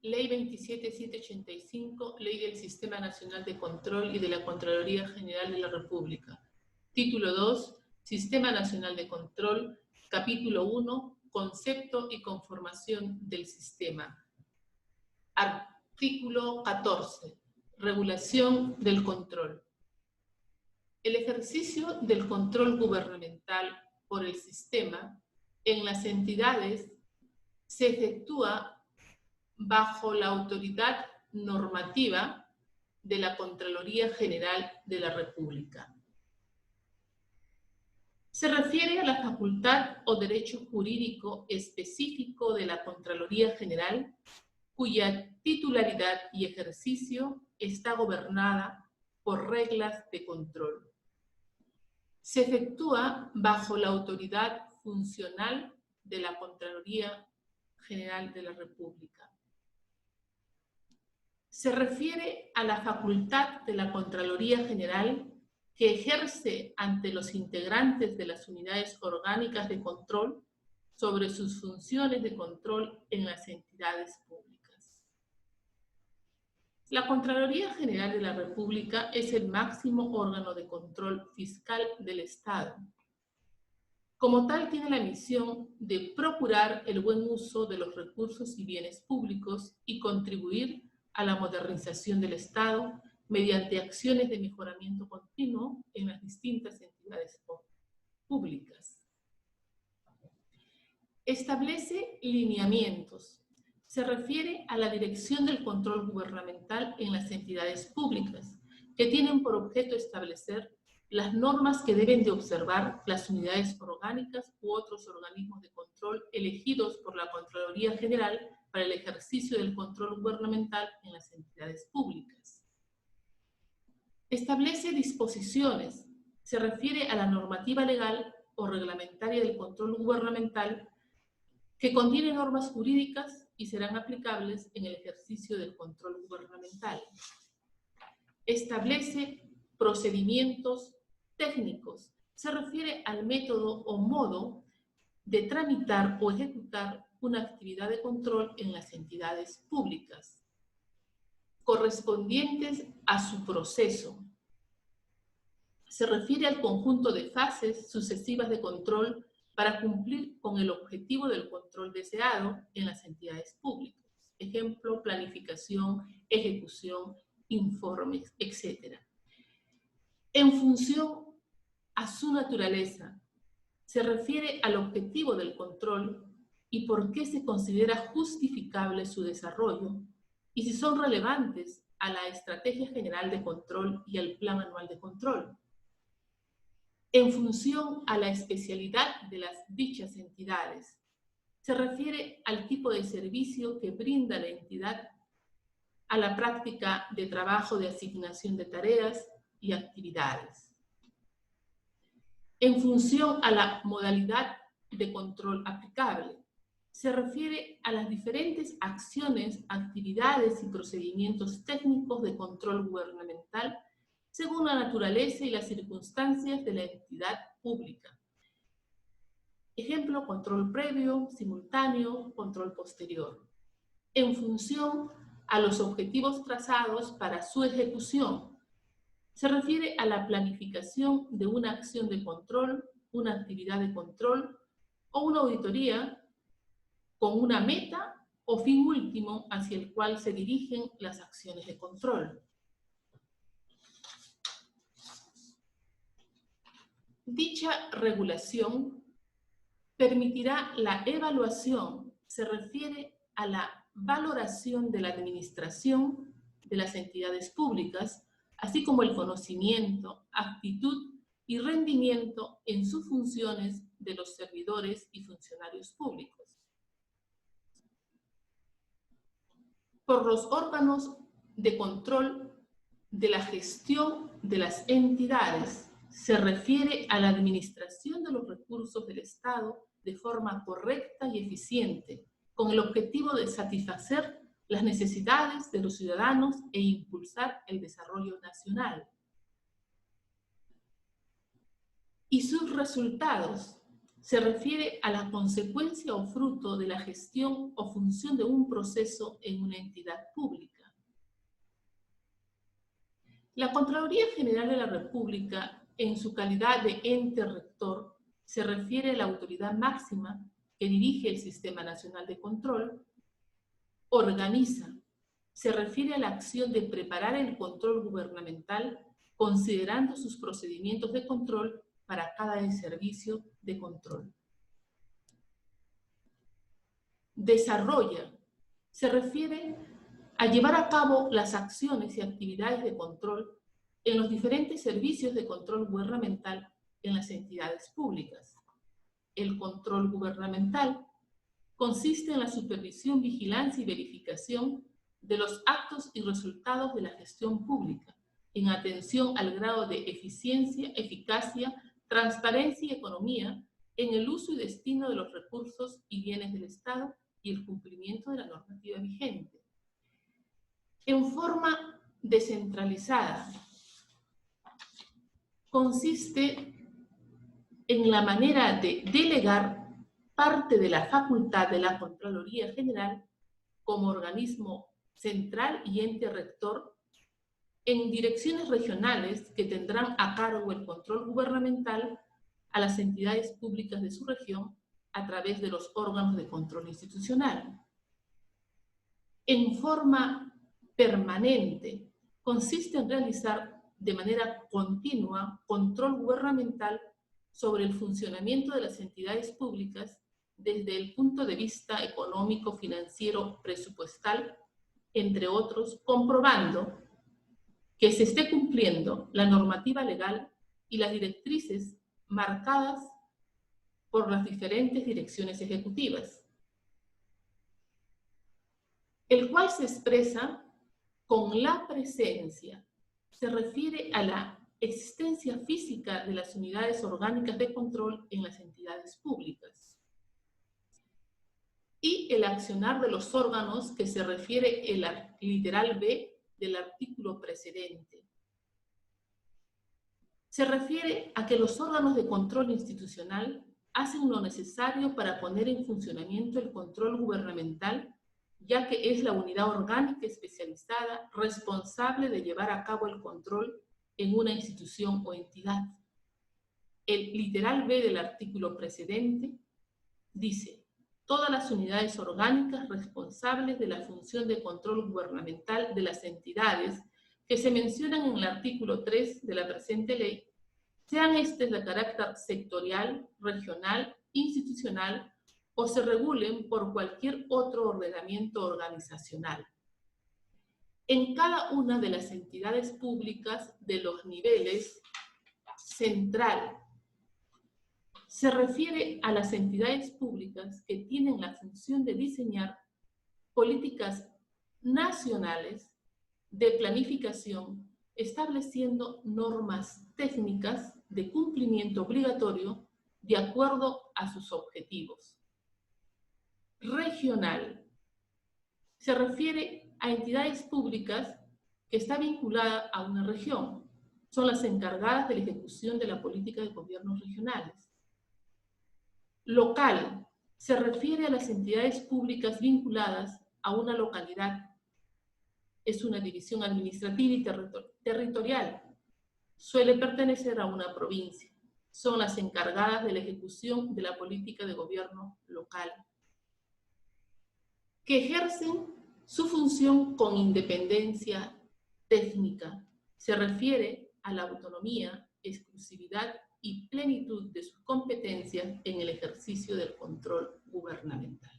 Ley 27785, Ley del Sistema Nacional de Control y de la Contraloría General de la República. Título 2, Sistema Nacional de Control. Capítulo 1, Concepto y conformación del sistema. Artículo 14, Regulación del control. El ejercicio del control gubernamental por el sistema en las entidades se efectúa bajo la autoridad normativa de la Contraloría General de la República. Se refiere a la facultad o derecho jurídico específico de la Contraloría General, cuya titularidad y ejercicio está gobernada por reglas de control. Se efectúa bajo la autoridad funcional de la Contraloría General de la República. Se refiere a la facultad de la Contraloría General que ejerce ante los integrantes de las unidades orgánicas de control sobre sus funciones de control en las entidades públicas. La Contraloría General de la República es el máximo órgano de control fiscal del Estado. Como tal, tiene la misión de procurar el buen uso de los recursos y bienes públicos y contribuir a la modernización del Estado mediante acciones de mejoramiento continuo en las distintas entidades públicas. Establece lineamientos. Se refiere a la dirección del control gubernamental en las entidades públicas, que tienen por objeto establecer las normas que deben de observar las unidades orgánicas u otros organismos de control elegidos por la Contraloría General para el ejercicio del control gubernamental en las entidades públicas. Establece disposiciones. Se refiere a la normativa legal o reglamentaria del control gubernamental que contiene normas jurídicas y serán aplicables en el ejercicio del control gubernamental. Establece procedimientos técnicos. Se refiere al método o modo de tramitar o ejecutar una actividad de control en las entidades públicas, correspondientes a su proceso. Se refiere al conjunto de fases sucesivas de control para cumplir con el objetivo del control deseado en las entidades públicas. Ejemplo, planificación, ejecución, informes, etc. En función a su naturaleza, se refiere al objetivo del control y por qué se considera justificable su desarrollo, y si son relevantes a la Estrategia General de Control y al Plan Anual de Control. En función a la especialidad de las dichas entidades, se refiere al tipo de servicio que brinda la entidad, a la práctica de trabajo de asignación de tareas y actividades. En función a la modalidad de control aplicable, se refiere a las diferentes acciones, actividades y procedimientos técnicos de control gubernamental según la naturaleza y las circunstancias de la entidad pública. Ejemplo, control previo, simultáneo, control posterior. En función a los objetivos trazados para su ejecución, se refiere a la planificación de una acción de control, una actividad de control o una auditoría con una meta o fin último hacia el cual se dirigen las acciones de control. Dicha regulación permitirá la evaluación, se refiere a la valoración de la administración de las entidades públicas, así como el conocimiento, actitud y rendimiento en sus funciones de los servidores y funcionarios públicos. Por los órganos de control de la gestión de las entidades, se refiere a la administración de los recursos del Estado de forma correcta y eficiente, con el objetivo de satisfacer las necesidades de los ciudadanos e impulsar el desarrollo nacional. Y sus resultados se refiere a la consecuencia o fruto de la gestión o función de un proceso en una entidad pública. La Contraloría General de la República, en su calidad de ente rector, se refiere a la autoridad máxima que dirige el Sistema Nacional de Control. Organiza, se refiere a la acción de preparar el control gubernamental considerando sus procedimientos de control para cada servicio de control. Desarrolla, se refiere a llevar a cabo las acciones y actividades de control en los diferentes servicios de control gubernamental en las entidades públicas. El control gubernamental consiste en la supervisión, vigilancia y verificación de los actos y resultados de la gestión pública, en atención al grado de eficiencia, eficacia, transparencia y economía en el uso y destino de los recursos y bienes del Estado y el cumplimiento de la normativa vigente. En forma descentralizada, consiste en la manera de delegar parte de la facultad de la Contraloría General como organismo central y ente rector en direcciones regionales que tendrán a cargo el control gubernamental a las entidades públicas de su región a través de los órganos de control institucional. En forma permanente, consiste en realizar de manera continua control gubernamental sobre el funcionamiento de las entidades públicas desde el punto de vista económico, financiero, presupuestal, entre otros, comprobando que se esté cumpliendo la normativa legal y las directrices marcadas por las diferentes direcciones ejecutivas, el cual se expresa con la presencia, se refiere a la existencia física de las unidades orgánicas de control en las entidades públicas, y el accionar de los órganos que se refiere el literal B del artículo precedente. Se refiere a que los órganos de control institucional hacen lo necesario para poner en funcionamiento el control gubernamental, ya que es la unidad orgánica especializada responsable de llevar a cabo el control en una institución o entidad. El literal B del artículo precedente dice: todas las unidades orgánicas responsables de la función de control gubernamental de las entidades que se mencionan en el artículo 3 de la presente ley, sean estos de carácter sectorial, regional, institucional, o se regulen por cualquier otro ordenamiento organizacional. En cada una de las entidades públicas de los niveles central, se refiere a las entidades públicas que tienen la función de diseñar políticas nacionales de planificación, estableciendo normas técnicas de cumplimiento obligatorio de acuerdo a sus objetivos. Regional se refiere a entidades públicas que está vinculada a una región. Son las encargadas de la ejecución de la política de gobiernos regionales. Local se refiere a las entidades públicas vinculadas a una localidad. Es una división administrativa y territorial. Suele pertenecer a una provincia. Son las encargadas de la ejecución de la política de gobierno local, que ejercen su función con independencia técnica. Se refiere a la autonomía, exclusividad y plenitud de sus competencias en el ejercicio del control gubernamental.